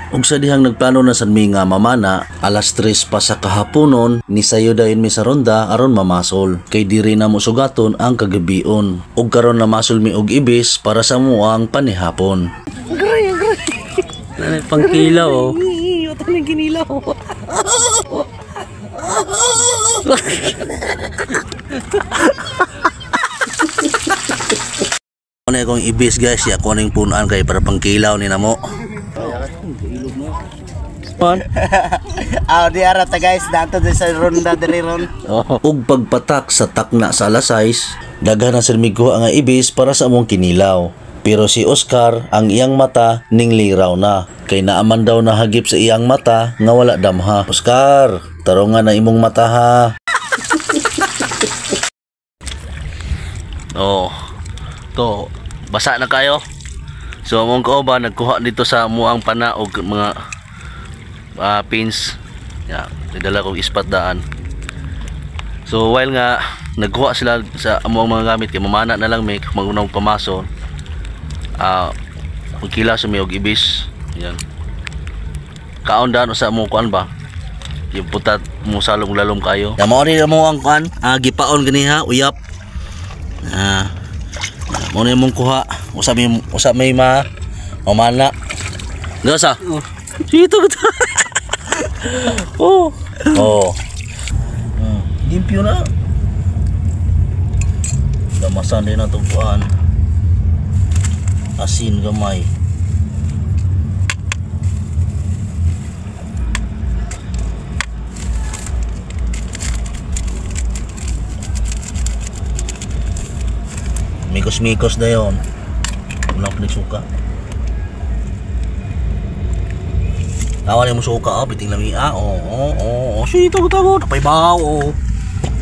Ug sa dihang nagplano na sad mi nga mamana, alas 3 pa sa kahaponon ni sayo dayon mi sa ronda aron mamasol. Kay diri na mo sugaton ang kagabion. Ug karon na masol mi og ibis para sa muang panihapon. Agray. Nanay pangkilaw oh. Iyo tanang ginilaw. Ano akong ibis guys, ya ko ning punuan kay para pangkilaw ni namo. Man. Di arata guys, dato sa ronda diri ron. Ug pagpatak sa takna sa alas 6, daghan na sirmigo ang ibis para sa among kinilaw. Pero si Oscar, ang iyang mata ning liraw na. Kay naaman daw nahagip sa iyang mata nga wala damha. Oscar, tarungan na imong mata ha. To basa na kayo. So among kauban nagkuha dito sa muang pana og mga pins. Nidala kong ispat daan. So while nga nagkuha sila sa among mga gamit kay mamana na lang may magunang pamaso. Magkila sa may og ibis. Yan. Kaon daan sa among kuan ba? Yung putat mo salong lalom kayo. Mao ni mo ang kuan, gipaon ganiha uyap. Mo na mong kuha usab may mamana. Gasa? Dito kita. Limpyo na. Damasan din na itong kuhan. Asin gamay. Mikos-mikos na yun. Walang pinagsuka. Tawa mo suka, biting lami. Sito ko tago. Napay bahaw,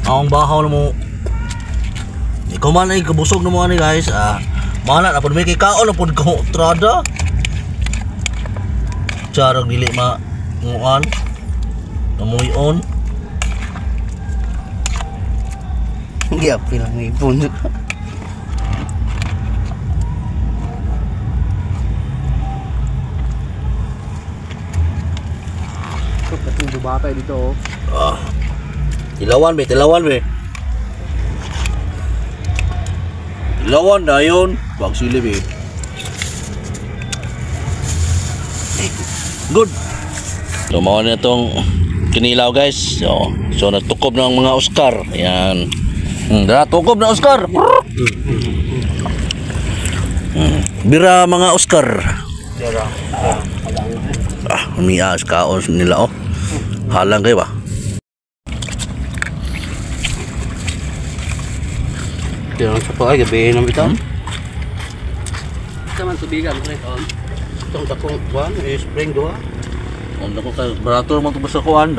ang bahaw na mo. Ikaw man ay kabusog na mga ni guys. Mana na po may kikaon na po ko trada. Charag dili nguan. Namuyon. Hindi pilang ipon. Yung bata dito oh. Tilawan be. Tilawan na yun. Bagsilip eh. Good. So mawa na itong kinilaw guys. So natukob na ang mga Oscar. Ayan. Natukob na Oscar. Bira mga Oscar. Umias kaos nila halang kayo ba? Diyan sa pag gabi na bitaw. Kaman tubigan pre on. Itong takong kuan spring doha. Onda ko kay barato mo tubos sa kuan.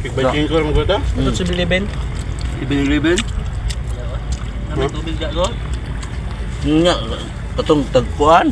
Big-bike ko mo gata. Ito si Biliben. Ano tubig ga go? Nya katong tagkuan.